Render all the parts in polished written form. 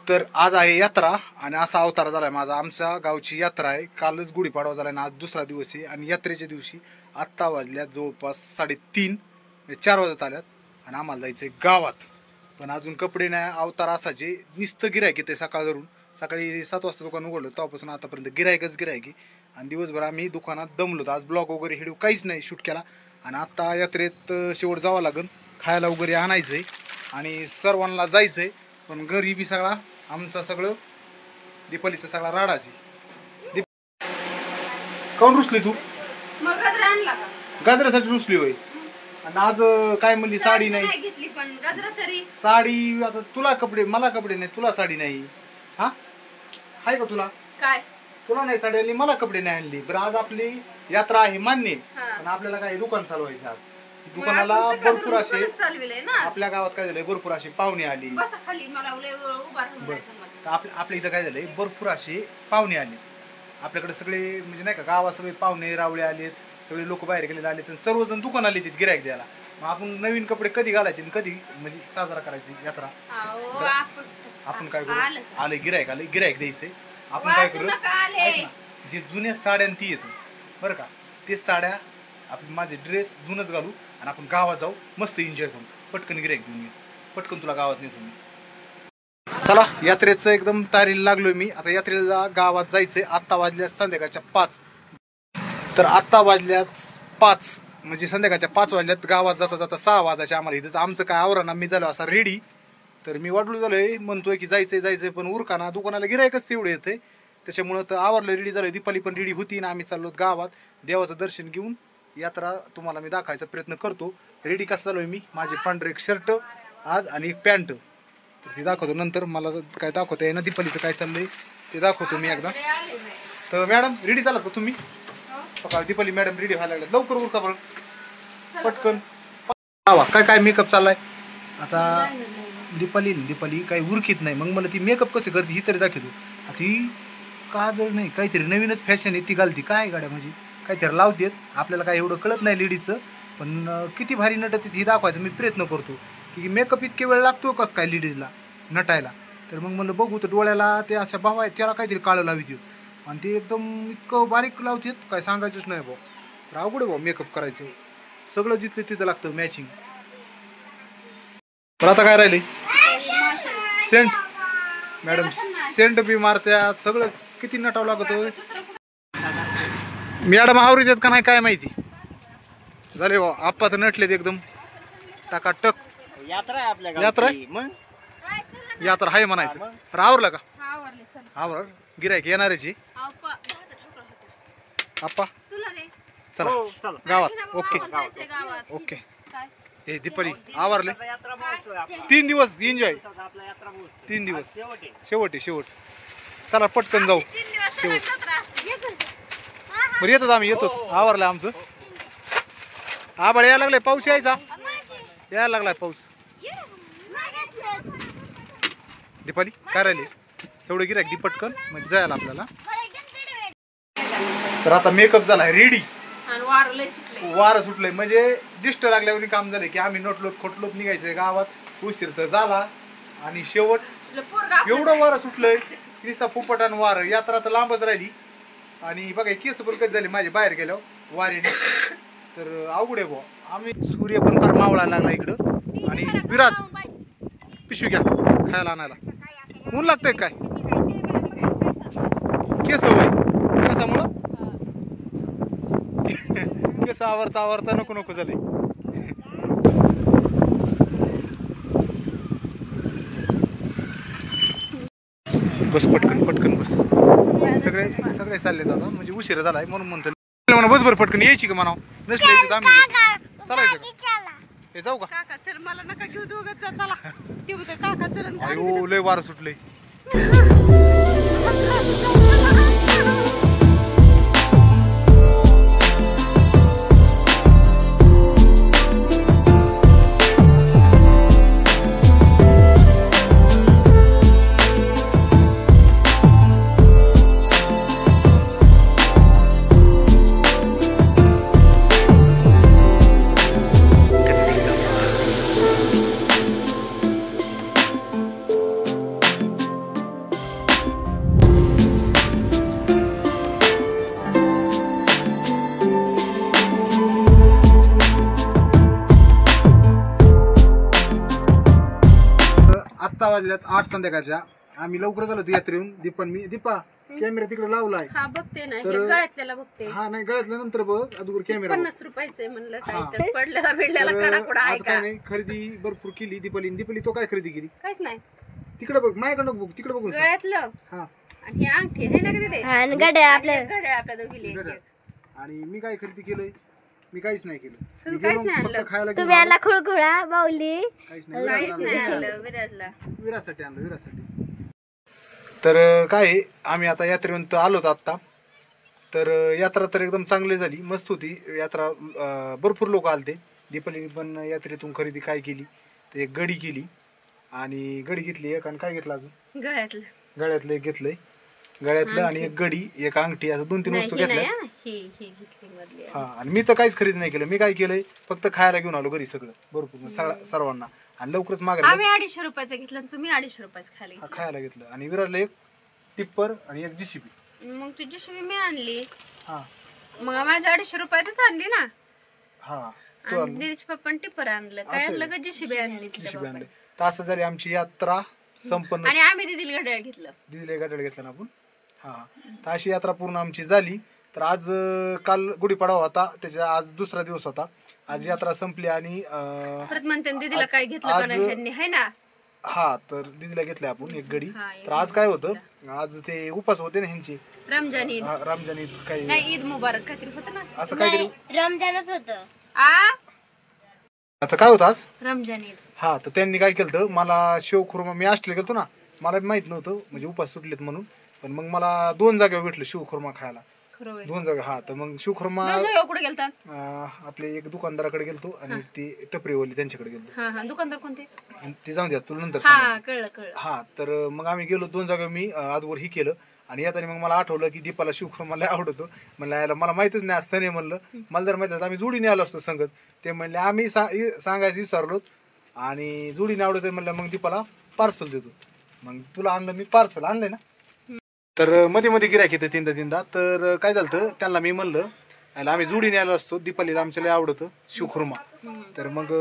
तर आज आहे यात्रा आणि असा अवतार झालाय माझा. आमच्या गावची यात्रा आहे. कालच गुढीपाडवा झाला आणि आज दुसरा दिवस आहे. आणि यात्रेच्या दिवशी आत्ता वाजल्यात जवळपास 3:30 म्हणजे 4 वाजत आल्यात आणि आम्हाला जायचं आहे गावात. पण अजून कपडे नाही. अवतार असाचे नुसतं गिरायक येते सकाळ धरून. सकाळी 7 वाजता दुकान उघडलं तेव्हापासून आतापर्यंत गिरायकच गिरायकी. आणि दिवसभर आम्ही दुकानात दमलो. आज ब्लॉग वगैरे हिडू काहीच नाही शूट केला. आणि आत्ता यात्रेत शेवट जावं लागेल. खायला वगैरे आणायचं आहे आणि सर्वांना जायचं आहे. पण घरी बी सगळा आमचा सगळं दीपालीचा सगळा राडाची. काऊन रुसली तू? गाजरासाठी रुसली होय. आणि आज काय म्हणली साडी नाही घेतली पण गाजरा तरी साडी. आता तुला कपडे मला कपडे नाही तुला साडी नाही. हा आहे का तुला? काय तुला नाही साडी आणली मला कपडे नाही आणली. बरं आज आपली यात्रा आहे मान्य. पण आपल्याला काय दुकान चालवायचं आज. दुकानाला भरपूर असे आपल्या गावात काय झालंय भरपूर असे पाहुणे आली. आपल्या इथं काय झालंय भरपूर असे पाहुणे आले आपल्याकडे. सगळे म्हणजे नाही का गावात सगळे पाहुणे रावळे आलेत. सगळे लोक बाहेर गेलेले आले तर सर्वजण दुकान आले तिथे गिरायक द्यायला. मग आपण नवीन कपडे कधी घालायचे आणि कधी म्हणजे साजरा करायची यात्रा. आपण काय करू आले गिरायक आले गिरायक द्यायचे. आपण काय करू जे जुन्या साड्या ती येतं बरं का तेच साड्या आपण माझे ड्रेस जुनच घालू आणि आपण गावात जाऊ मस्त एन्जॉय करू. पटकन गिरायक देऊन ये पटकन तुला गावात नेतो मी. चला यात्रेचं एकदम तयारीला लागलोय मी. आता यात्रेला गावात जायचंय. आत्ता वाजल्यात संध्याकाळच्या 5. तर आत्ता वाजल्यात 5 म्हणजे संध्याकाळच्या 5 वाजल्यात. गावात जाता जाता 6 वाजायचे आम्हाला. इथं आमचं काय आवरण मी झालो असा रेडी. तर मी वाढलो झालोय म्हणतोय की जायचंय पण उरकाना दुकानाला गिरायकच तेवढे येते. त्याच्यामुळं तर आवरलं रेडी झालं. दीपाली पण रेडी होती ना आम्ही चाललो गावात देवाचं दर्शन घेऊन. यात्रा तुम्हाला मी दाखवायचा प्रयत्न करतो. रेडी कसं चालू आहे मी. माझे पांढरे एक शर्ट आज आणि एक पॅन्ट. तर ते दाखवतो नंतर. मला काय दाखवता येईना दीपालीचं काय चाललंय ते दाखवतो मी एकदा. तर मॅडम रेडी झालात का तुम्ही? बघा दीपाली मॅडम रेडी व्हायला लागल्यात. लवकर उरका बरं पटकन. काय काय मेकअप चाललाय आता. दीपाली काही उरकीत नाही. मग मला ती मेकअप कसे करते ही तरी दाखवतो. ती काजळ नाही काहीतरी नवीनच फॅशन आहे ती घालती. काय गाड्या म्हणजे काहीतरी लावतेत. आपल्याला काय एवढं कळत नाही लेडीजचं. पण किती भारी नटत ही दाखवायचं मी प्रयत्न करतो की मेकअप इतके वेळ लागतो कसं काय लेडीजला नटायला. तर मग म्हणलं बघू तर डोळ्याला ते अशा भाव आहेत त्याला काहीतरी काळं लावतात आणि ते एकदम इतकं बारीक लावतात काय सांगायचंच नाही भाऊ. तर अवघड आहे भाऊ मेकअप करायचं. सगळं जिथलं तिथं लागतं मॅचिंग. पण आता काय राहिले सेंट. मॅडम सेंट बी मारत्यात सगळं किती नटावं लागतं. मॅडम आवरीत आहेत का नाही काय माहिती. झाले भाऊ आप्पा तर नटलेत एकदम टाकाटक. यात्रा आहे आपल्या यात्रा मग यात्रा आहे म्हणायचं. आवरलं का? आवर गिरायक येणाऱ्याची आप्पा चला गावात. Okay okay. हे दीपाली आवरले. 3 दिवस एन्जॉय. 3 दिवस शेवट. चला पटकन जाऊ शेवट. बरं येतो आम्ही येतो. आवरलं आमचं. आभाळ यायला लागलाय. पाऊस यायला लागलाय पाऊस. दीपाली काय राहिले एवढं गिरायक दी पटकन म्हणजे जायला आपल्याला. तर आता मेकअप झालाय रेडी. वारं सुटलंय म्हणजे दिष्ट लागल्यावर काम झालंय की आम्ही नटलोत खोटलोत निघायचंय गावात. उशीर तर झाला आणि शेवट एवढं वारं सुटलंय निस्ता फुपटान वारं. यात्रा तर लांबच राहिली आणि बघा केस पण कधी झाले माझे बाहेर गेल्यावर वारीने. तर अवघड आहे भाऊ. आम्ही सूर्य पण फार मावळायला लागला इकडं. आणि विराज पिशवी घ्या खायला आणायला. ऊन लागतंय काय केस होय केसामुळं केस आवरता नको झाले. बस पटकन बस. सगळे चालले दादा म्हणजे उशिरा झालाय म्हणून म्हणतो म्हणा बस बरं पटकन यायची का म्हणा. नसले आम्ही चालायचं. हे जाऊ का? काका चल मला नका घेऊ दोघं चला. काका चल. अयो लय वारं सुटलंय. वाजल्यात 8 संध्याकाळच्या. आम्ही लवकर झालो यात्रेहून. दीपा कॅमेरा तिकडे लावलाय. हा बघते ना, तर- हे गळ्यातल्याला बघते. हा नाही गळ्यातल्या नंतर बघ अगोदर कॅमेरा 50 रुपयाचं आहे म्हणलं, काय हा. तर पडलेला बिडलेला काढाकुडा आहे आज का? काय नाही खरेदी भरपूर केली. दीपाली तो काय खरेदी केली काहीच नाही. तिकडे बघ माझ्याकडे बघ तिकडे बघून सांग. गळ्यातलं हा आणि हे अंगठी आहे ना तिथे, आणि घड्याळ आपल्या घड्याळ आपल्या दोघीला एक गड्या. एक. आणि मी काय खरेदी केलंय मी काहीच नाही केलं. तुम्ही मी काहीच गेलो नाही फक्त आणलं? खायला तुम्ही घेऊन आणला खुळखुळा बाऊली काहीच नाही काहीच विरासाठी नाही आणलं विराजला. विरासाठी आणलं विरासाठी. तर काय आहे, आम्ही आता यात्रेहून तर आलोत आत्ता. तर यात्रा तर एकदम चांगली झाली, मस्त होती यात्रा. भरपूर लोक आलते. दीपाली पण यात्रेतून खरेदी काय केली तर एक गडी केली आणि गडी घेतली एक. आणि काय घेतलं अजून गळ्यातलं गळ्यातलं एक घेतलंय. गळ्यातलं आणि एक गडी एक अंगठी असं 2-3 नाही, वस्तू ही नाही घेतल्या. हा, ही घेतली मधली. हा आणि मी तर काहीच खरेदी नाही केलं. मी काय केलंय फक्त खायला घेऊन आलो घरी सगळं भरपूर सर्वांना. आणि लवकरच मागायला आम्ही 250 रुपयाचं घेतलं आणि तुम्ही 250 रुपयाचं खायला घेतलं. खायला घेतलं. आणि विराटला एक टिप्पर आणि एक JCB. मग तुझी शिवी मी आणली, हा मग माझ्या 250 रुपयातच आणली ना. हा आणि दिनेश पप्पा टिप्पर आणलं, काय असं आणलं का JCB आणली तिच्या JCB आणले. बापाने. तर असं झाली आमची यात्रा संपन्न. आणि आम्ही दिदीला घड्याळ घेतलं. दिदीला गाड्याला घेतला ना आपण. हा तर अशी यात्रा पूर्ण आमची झाली. तर आज काल गुढीपाडवा होता, त्याच्या आज दुसरा दिवस होता. आज यात्रा संपली आणि परत म्हणते दिदीला काय घेतलं का नाही ह्यांनी, है ना. हा तर दिदीला घेतले आपण एक गडी. हा, एक तर आज काय होतं, आज ते उपास होते ना ह्यांचे रमजान ईद रमजान ईद काही नाही, ईद मुबारक काहीतरी होतं ना असं. असं काहीतरी. रमजानच होतं. आता काय होतं आज. रमजान ईद. हा तर त्यांनी काय केलं तर मला शिवखुर्मा, मी आष्टले गेलतो ना, मला बी माहित नव्हतं म्हणजे उपास सुटलेत म्हणून. पण मग मला 2 जागेवर भेटलं शिवखुर्मा खायला. खरं होय. 2 जागा. हा तर मग शिवखुर्मा दोन जागेवर कुठे गेलतात? आपले एक दुकानदाराकडे गेलतो आणि ती टपरीवाली त्यांच्याकडे गेलतो. हा हा, दुकानदार कोणते? आणि ती जाऊन द्या तुला नंतर हा सांगते. कळलं कळलं. हा तर मग आम्ही गेलो 2 जागा. मी आजवर ही केलं आणि येताना मग मला आठवलं की दीपाला शिवखुर्मा लय आवडतो. म्हणलं यायला मला माहितच नाही असतं नाही. म्हणलं मला जर माहिती आम्ही जोडीने आलो असतो संगच. ते म्हणले आम्ही सांगायचं विसरलो आणि जोडीने आवडत म्हणलं मग दीपाला पार्सल देतो. मग तुला आणलं मी पार्सल आणलंय ना. तर मध्ये मध्ये गिऱ्हाईक येतं तीनदा. तर काय झालं तर त्यांना मी म्हणलं याला आम्ही जोडीने आलो असतो, दीपालीला आमच्या लय आवडतं शिवखुर्मा. तर मग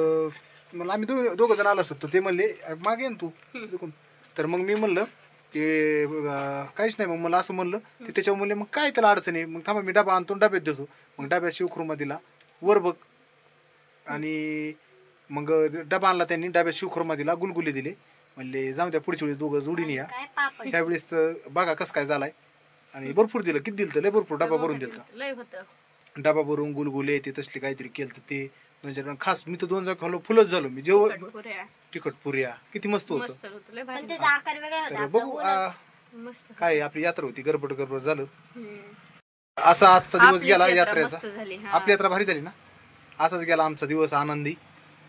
मला आम्ही दोघं जण आलो असतो. ते म्हणले मागे ना तू तिकडून. तर मग मी म्हणलं ते काहीच नाही. मग मला असं म्हणलं ते त्याच्यावर म्हणले मग काय त्याला अडचण आहे. मग थांबा मी डबा आणतो डब्यात देतो. मग डब्यात शिवखुर्मा दिला वर बघ. आणि मग डबा आणला त्यांनी, डब्यात शिवखुर्मा दिला, गुलगुले दिले. म्हणले जाऊ द्या पुढच्या वेळेस दोघं जोडीने या. त्यावेळेस तर बघा कसं काय झालाय. आणि भरपूर दिलं. किती दिलं तर लय भरपूर डबा भरून दिलं. लय होतं. डबा भरून गुलगुले ते तसले काहीतरी केलं तर ते 2-4 खास. मी तर 2 जागा खाल्लो फुलच झालो मी. जेवण पुऱ्या तिखट पुऱ्या किती मस्त होतं. मस्त होतं, लय भारी. पण त्याचा आकार वेगळा तर होता. बघू मस्त. काय आपली यात्रा होती. गडबड झालं. हम्म. असा आजचा दिवस आपलीच गेला यात्रा यात्रेचा. मस्त झाली, हा. आपली यात्रा भारी झाली ना. असाच गेला आमचा दिवस आनंदी.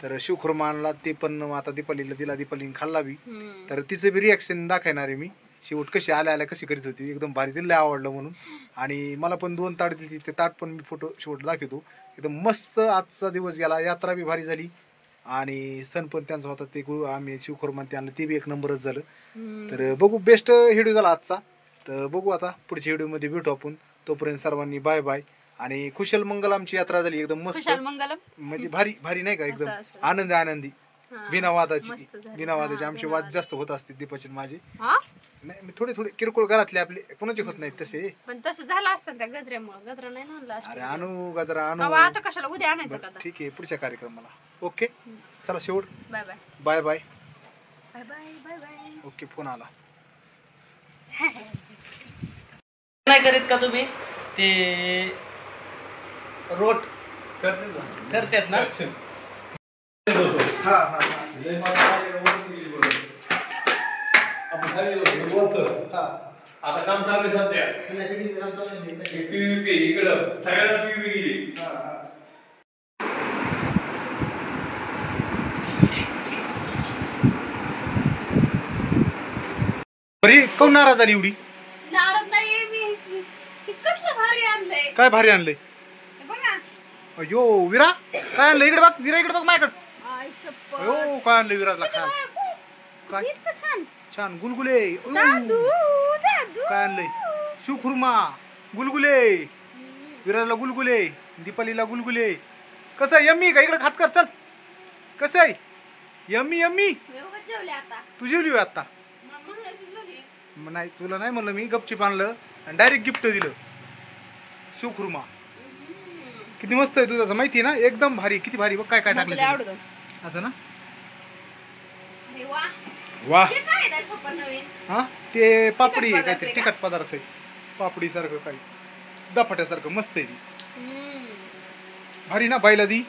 तर शिवखुर्मा आणला ते पण आता दीपालीला दिला, दीपालीने खाल्ला बी. हम्म. तर तिचं बी रिॲक्शन दाखवणार आहे मी. शेवट कशी आल्या कशी करीत होती एकदम भारी. तिला आवडलं म्हणून. आणि मला पण 2 ताट दिली. ते ताट पण मी फोटो शेवट दाखवतो. एकदम मस्त आजचा दिवस गेला. यात्रा बी भारी झाली आणि सण पण त्यांचा होता. ते आम्ही शिवखुर्मा ते आणलं ते बी एक नंबरच झालं. तर बघू बेस्ट व्हिडिओ झाला आजचा. तर बघू आता पुढच्या व्हिडिओमध्ये भेटू आपण. तोपर्यंत सर्वांनी बाय बाय. आणि खुशाल मंगल आमची यात्रा झाली एकदम मस्त. खुशाल मंगलम. म्हणजे भारी भारी नाही का एकदम असं. आनंदी हा. बिना वादाची. मस्त झाली. बिना वादाची हा, आमचे बिना वाद वाद. जास्त होत असते दीपाचे माझे. हा? नाही मी थोडे किरकोळ घरातले आपले कोणाचे होत नाहीत तसे. पण तसं झालं असतं त्या गजऱ्यामुळे. गजरा नाही ना आणला असतं. अरे आणू गजरा आणू. बाबा, आता कशाला उद्या आणायचं का बरं, आता? ठीक आहे पुढच्या कार्यक्रमाला. ओके चला शेवट bye bye bye bye. Bye bye bye bye. Okay phone आला. नाही करीत का तुम्ही ते रोट करतात ना. आता काम चालू आहे सध्या. PVP इकडं सगळ्यांना PVP गेली. बरी कोण नाराज झाली एवढी. नाराज नाही मी. हे कसलं भारी आणलंय काय भारी आणलंय. हे बघा. अयो विरा काय आणलं इकडे बघ. विरा इकडे बघ माझ्याकडे. आय शप्पथ. अयो काय आणलं विराला खायला. काय इतकं छान. छान गुलगुले. अयो, दादू दादू. काय आणलंय शिवखुर्मा गुलगुले. विराला गुलगुले, दीपालीला गुलगुले. कसं आहे यम्मी का इकडे खात कर चल. कसं आहे यम्मी यम्मी मी उगाच जेवले आता तू जेवली होय आता म्हणलं की जेवली. नाही तुला नाही म्हणलं मी गपचीप आणलं आणि डायरेक्ट गिफ्ट दिलं शिवखुर्मा किती मस्त आहे तुझं माहिती आहे ना एकदम भारी किती भारी बघ काय काय टाकलं तुला त्याच्यात. आवडतं असं ना अरे वा वा हे काय आहे पप्पा नवीन हा ते पापडी आहे तिखट काहीतरी पदार्थ आहे तिखट पदार्थ आहे पापडी सारखं काही दपाट्यासारखं मस्त आहे ती भारी ना बाईला दी